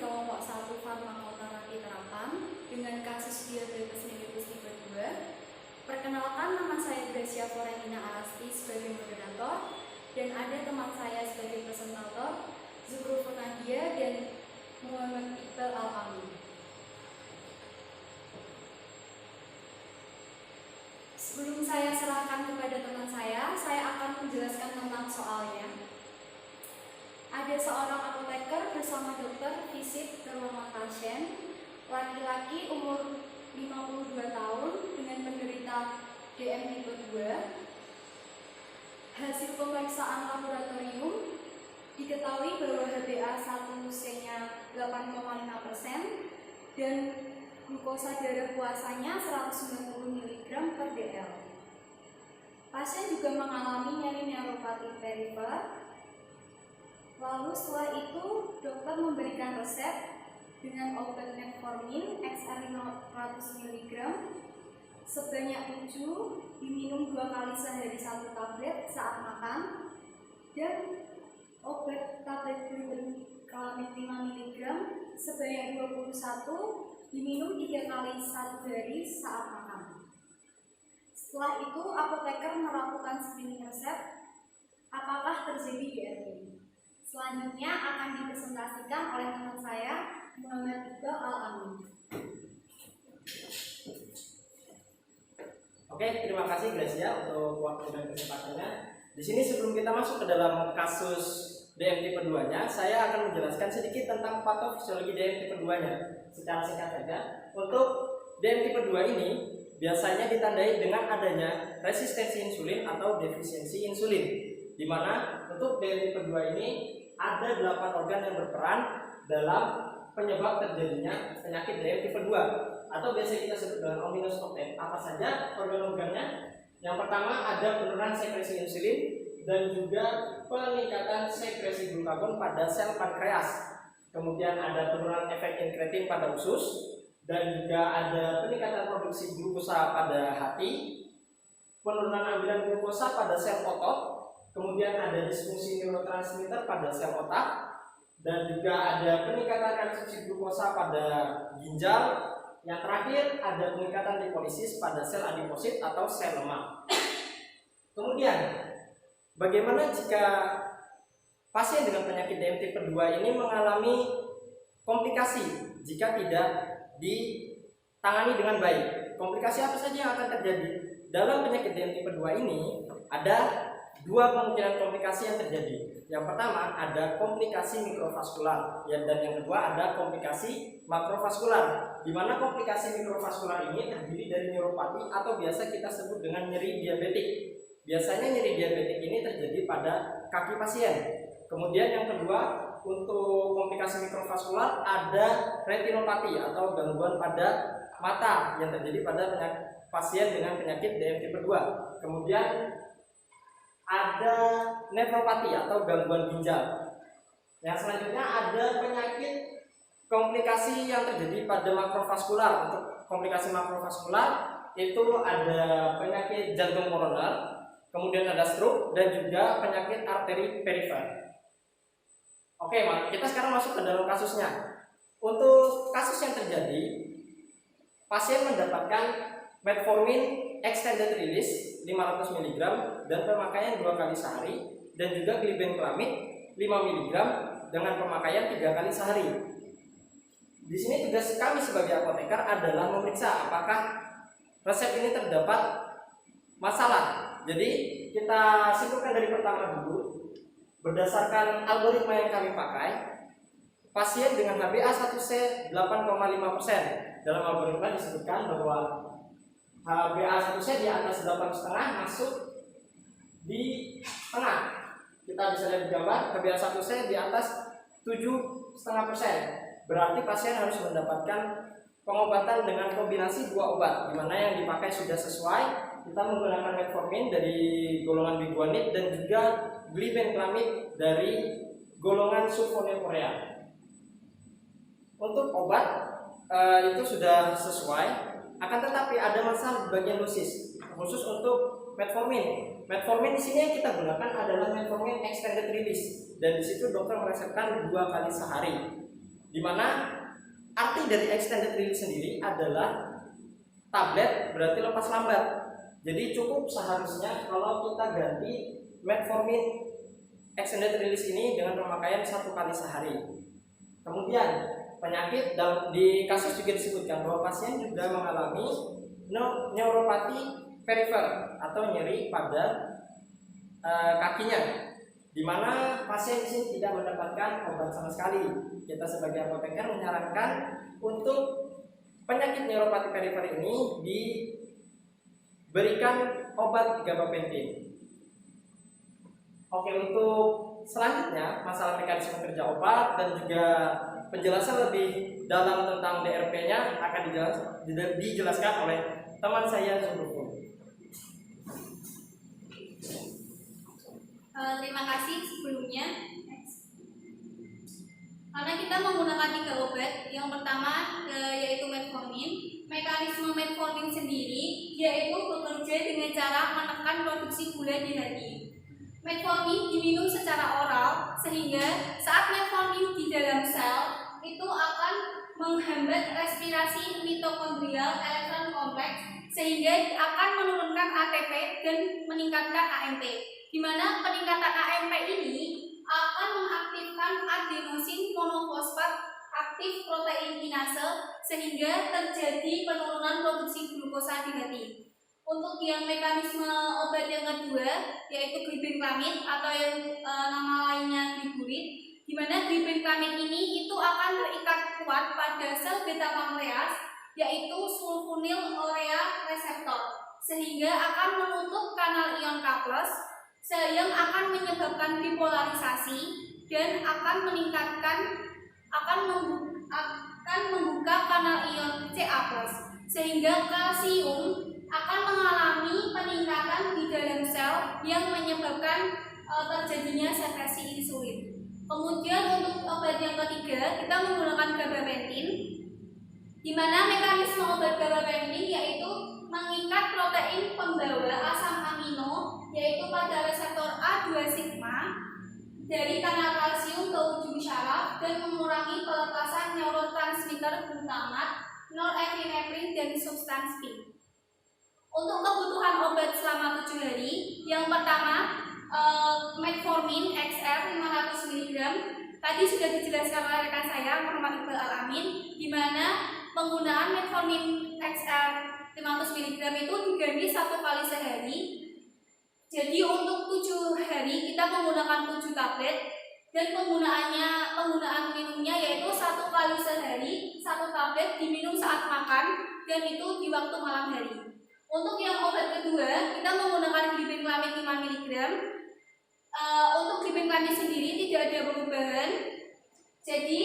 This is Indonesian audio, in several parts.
kelompok 1 farmakoterapi terapan dengan kasus diabetes mellitus tipe 2. Perkenalkan, nama saya Gracia Florentina Alasti sebagai moderator dan ada teman saya sebagai presentator, Zuhruf Nadia dan Muhammad Iqbal Al-Amin. Sebelum saya serahkan kepada teman saya akan menjelaskan tentang soalnya. Ada seorang apoteker bersama dokter visit ke ruangan pasien, laki-laki umur 52 tahun dengan penderita DM tipe 2. Hasil pemeriksaan laboratorium diketahui bahwa HbA1c-nya 8,5% dan glukosa darah puasanya 190 mg per dl. Pasien juga mengalami nyeri neuropati perifer. Lalu setelah itu dokter memberikan resep dengan obat metformin XR 500 mg sebanyak 7, diminum 2 kali sehari 1 tablet saat makan, dan obat tablet glucosamine 5 mg sebanyak 21, diminum 3 kali 1 hari saat makan. Setelah itu apoteker melakukan screening resep apakah terjadi DRG. Selanjutnya akan dipresentasikan oleh teman saya, Muhammad Iqbal Al-Amin. Oke, terima kasih Gracia untuk waktu dan kesempatannya. Di sini sebelum kita masuk ke dalam kasus DM tipe 2-nya, saya akan menjelaskan sedikit tentang patofisiologi DM tipe 2-nya. Secara singkat saja, untuk DM tipe 2 ini biasanya ditandai dengan adanya resistensi insulin atau defisiensi insulin, di mana untuk DM tipe 2 ini ada 8 organ yang berperan dalam penyebab terjadinya penyakit DM tipe 2 atau biasa kita sebut dengan ominous top 10. Apa saja organ-organnya? Yang pertama ada penurunan sekresi insulin dan juga peningkatan sekresi glukagon pada sel pankreas. Kemudian ada penurunan efek inkretin pada usus dan juga ada peningkatan produksi glukosa pada hati, penurunan ambilan glukosa pada sel otot. Kemudian ada disfungsi neurotransmitter pada sel otak, dan juga ada peningkatan konsumsi glukosa pada ginjal. Yang terakhir ada peningkatan lipolisis pada sel adiposit atau sel lemak. Kemudian bagaimana jika pasien dengan penyakit DM tipe 2 ini mengalami komplikasi jika tidak ditangani dengan baik? Komplikasi apa saja yang akan terjadi? Dalam penyakit DM tipe 2 ini ada 2 kemungkinan komplikasi yang terjadi. Yang pertama ada komplikasi mikrovaskular, dan yang kedua ada komplikasi makrovaskular. Di mana komplikasi mikrovaskular ini terdiri dari neuropati atau biasa kita sebut dengan nyeri diabetik. Biasanya nyeri diabetik ini terjadi pada kaki pasien. Kemudian yang kedua, untuk komplikasi mikrovaskular ada retinopati atau gangguan pada mata yang terjadi pada pasien dengan penyakit DM tipe 2. Kemudian ada nefropati atau gangguan ginjal. Yang selanjutnya ada penyakit komplikasi yang terjadi pada makrovaskular. Untuk komplikasi makrovaskular itu ada penyakit jantung koroner, kemudian ada stroke dan juga penyakit arteri perifer. Oke, kita sekarang masuk ke dalam kasusnya. Untuk kasus yang terjadi, pasien mendapatkan metformin extended release 500 mg dan pemakaian 2 kali sehari, dan juga glibenclamid 5 mg dengan pemakaian 3 kali sehari. Di sini tugas kami sebagai apoteker adalah memeriksa apakah resep ini terdapat masalah. Jadi kita simpulkan dari pertama dulu. Berdasarkan algoritma yang kami pakai, pasien dengan HbA1c 8,5%. Dalam algoritma disebutkan bahwa HbA1c di atas 8,5 masuk di tengah. Kita bisa lihat di gambar, HbA1c di atas 7,5%. Berarti pasien harus mendapatkan pengobatan dengan kombinasi 2 obat, di mana yang dipakai sudah sesuai. Kita menggunakan metformin dari golongan biguanid dan juga glibenclamid dari golongan sulfonylurea. Untuk obat itu sudah sesuai, akan tetapi ada masalah di bagian dosis, khusus untuk metformin. Metformin di sini yang kita gunakan adalah metformin extended release, dan di situ dokter meresepkan 2 kali sehari. Dimana arti dari extended release sendiri adalah tablet berarti lepas lambat. Jadi cukup seharusnya kalau kita ganti metformin extended release ini dengan pemakaian 1 kali sehari. Kemudian penyakit di kasus juga disebutkan bahwa pasien juga mengalami neuropati perifer atau nyeri pada kakinya, di mana pasien di sini tidak mendapatkan obat sama sekali. Kita sebagai apoteker menyarankan untuk penyakit neuropati perifer ini diberikan obat gabapentin. Oke, untuk selanjutnya masalah mekanisme kerja obat dan juga penjelasan lebih dalam tentang DRP-nya akan dijelaskan oleh teman saya Zuhruful. Terima kasih sebelumnya. Karena kita menggunakan 3 obat, yang pertama yaitu metformin. Mekanisme metformin sendiri yaitu bekerja dengan cara menekan produksi gula di hati. Metformin diminum secara oral sehingga saat metformin di dalam sel itu akan menghambat respirasi mitokondrial elektron kompleks sehingga akan menurunkan ATP dan meningkatkan AMP. Di mana peningkatan AMP ini akan mengaktifkan adenosin monofosfat aktif protein kinase sehingga terjadi penurunan produksi glukosa di hati. Untuk yang mekanisme obat yang kedua yaitu glibenclamid atau yang nama lainnya gliburid, di mana glibenclamid ini itu akan terikat kuat pada sel beta pankreas yaitu sulfonyl urea reseptor sehingga akan menutup kanal ion K+ yang akan menyebabkan bipolarisasi dan akan membuka kanal ion Ca+, sehingga kalsium akan mengalami peningkatan di dalam sel yang menyebabkan terjadinya sekresi insulin. Kemudian untuk obat yang ketiga kita menggunakan gabapentin, di mana mekanisme obat gabapentin yaitu mengikat protein pembawa asam amino yaitu pada reseptor A2 sigma dari kanal kalsium ke ujung syaraf dan mengurangi pelepasan neurotransmitter glutamat, norepinefrin dan substans P. Untuk kebutuhan obat selama 7 hari, yang pertama metformin XR 500 mg. Tadi sudah dijelaskan oleh rekan saya Muhammad Iqbal Al-Amin, di mana penggunaan metformin XR 500 mg itu diganti 1 kali sehari. Jadi untuk 7 hari kita menggunakan 7 tablet dan penggunaan minumnya yaitu 1 kali sehari, 1 tablet diminum saat makan dan itu di waktu malam hari. Untuk yang obat kedua kita menggunakan glibenclamid 5 mg. Untuk glibenclamid sendiri tidak ada perubahan. Jadi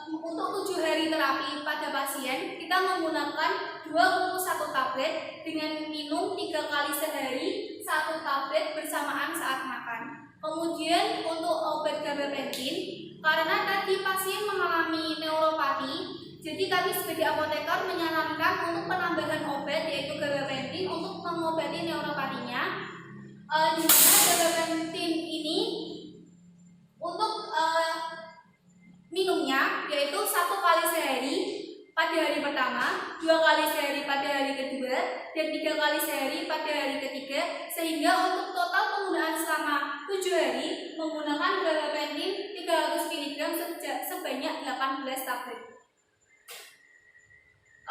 untuk 7 hari terapi pada pasien kita menggunakan 21 tablet dengan minum 3 kali sehari, 1 tablet bersamaan saat makan. Kemudian untuk obat gabapentin, karena tadi pasien mengalami neuropati, jadi kami sebagai apoteker menyarankan untuk penambahan obat yaitu gabapentin untuk mengobati neuropatinya. Di mana gabapentin ini untuk minumnya yaitu 1 kali sehari pada hari pertama, 2 kali sehari pada hari kedua, dan 3 kali sehari pada hari ketiga, sehingga untuk total penggunaan selama 7 hari menggunakan gabapentin 300 mg sebanyak 18 tablet.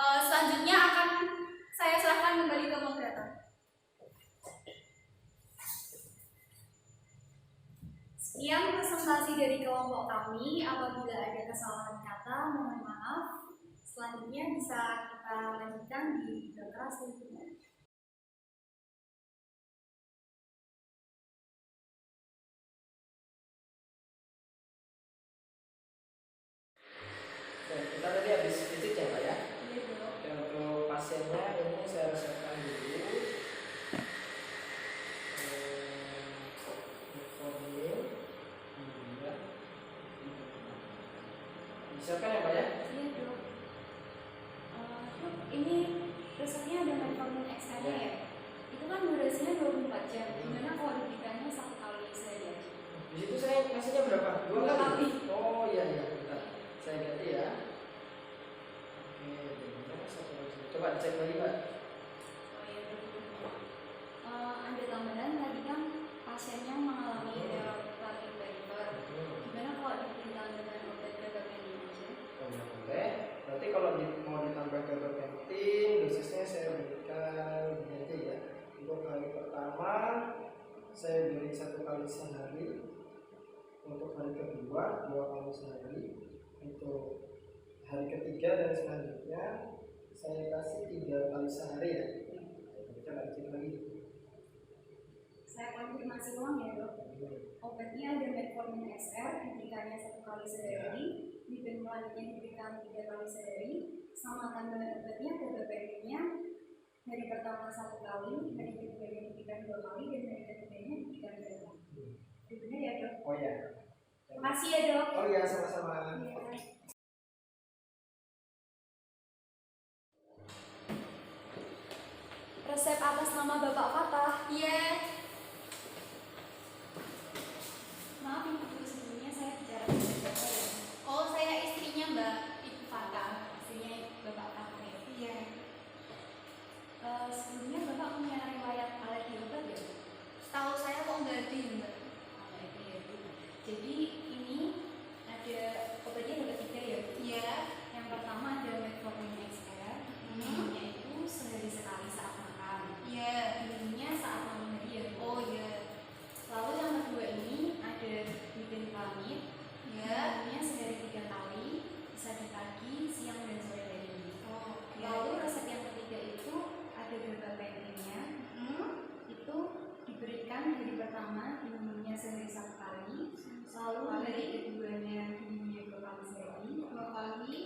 Selanjutnya akan saya serahkan kembali ke moderator. Sekian presentasi dari kelompok kami. Apabila ada kesalahan kata, mohon maaf. Selanjutnya bisa kita lanjutkan di kelas lingkungan. Kita tadi habis visit ya Pak ya? Iya dong. Oke, untuk pasiennya ini saya resepkan dulu. Disiapkan ya Pak ya? Iya dong. Ini resepnya ada metformin XR-nya ya? Itu kan durasinya 24 jam. Gimana kalau diberikannya 1 kali saja? Di situ saya ngasihnya berapa? 2 kali? Oh iya iya, bentar. Coba cek lagi Mbak. Oh iya, ada tambahan tadi kan pasiennya mengalami error plating paper. Gimana kalau ditambah dengan obat gabapentin aja? Oh ya boleh. Berarti kalau mau ditambah gabapentin, dosisnya saya berikan ini aja ya. Untuk hari pertama saya beri 1 kali sehari. Untuk hari kedua 2 kali sehari. Untuk hari ketiga dan selanjutnya saya kasih 3 kali sehari ya. Coba cek lagi. Saya konfirmasi ulang ya dok. Obatnya ada metformin XR, diberikannya 1 kali sehari, diberi selanjutnya diberikan 3 kali sehari, sama tambahan obatnya gabapentinnya hari pertama 1 kali, hari ketiganya diberikan 2 kali, dan hari ketiganya diberikan 2 kali. Benar ya dok? Oh ya. Terima kasih ya dok. Oh ya, sama-sama. Ya. Resep atas nama Bapak Fatah. Iya. Maaf Ibu, sebelumnya saya bicara dengan Bapak ya. Oh, saya istrinya Mbak Ibu Fata. Istrinya Bapak Fatah ya. Iya. Sebelumnya Bapak punya riwayat alergi obat ya? Setahu saya kok nggak ada ya, Mbak. Alergi ya Bu. Jadi ini ada obatnya ada 3 ya. Iya. Yang pertama ada metformin XR. Minumnya itu sehari sekali saat makan. Iya. Minumnya saat malam hari ya. Oh iya. Lalu yang kedua ini ada diphenhydramine. Iya. Minumnya sehari 3 kali, bisa di pagi, siang dan sore hari. Oh. Lalu resep yang ketiga itu ada gabapentinnya. Itu diberikan hari pertama minumnya sehari 1 kali, lalu hari keduanya minumnya 2 kali sehari, 2 kali.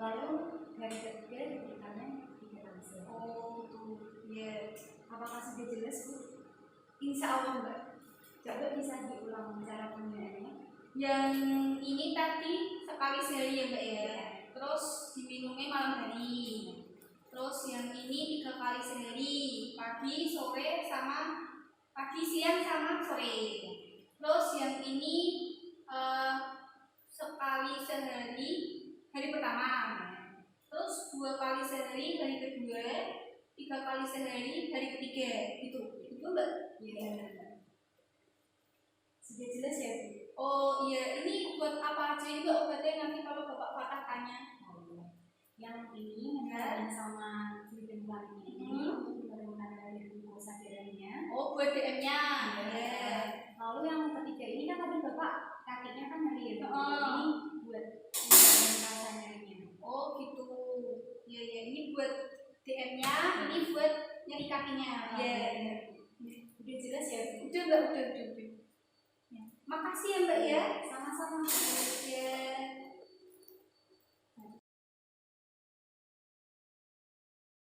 lalu hari ketiga diberikannya 3 kali sehari. Oh, tuh. Iya. Apakah sudah jelas Bu? Insya Allah Mbak. Coba bisa diulang cara penggunaannya. Yang ini tadi sekali sehari ya Mbak ya. Terus diminumnya malam hari. Terus yang ini 3 kali sehari, pagi, sore, sama pagi, siang, sama sore. Terus yang ini sekali sehari hari pertama. Terus 2 kali sehari hari kedua, 3 kali sehari hari ketiga. Gitu. Itu Mbak? Iya. Sudah jelas ya Bu? Oh iya, ini buat apa aja Mbak obatnya nanti kalau Bapak Fatah tanya. Yang ini mengenai sama diphenhydramine ini untuk menurunkan kadar glukosa darahnya. Oh, buat DM-nya. Ya. Lalu yang ketiga ini kan tadi Bapak kakinya kan nyeri ya. Ini buat menurunkan rasa nyerinya. Oh gitu. Iya ya, ini buat DM-nya, ini buat nyeri kakinya. Iya. Udah jelas ya? Udah Mbak, udah. Ya. Makasih ya Mbak ya. Sama-sama. Ya.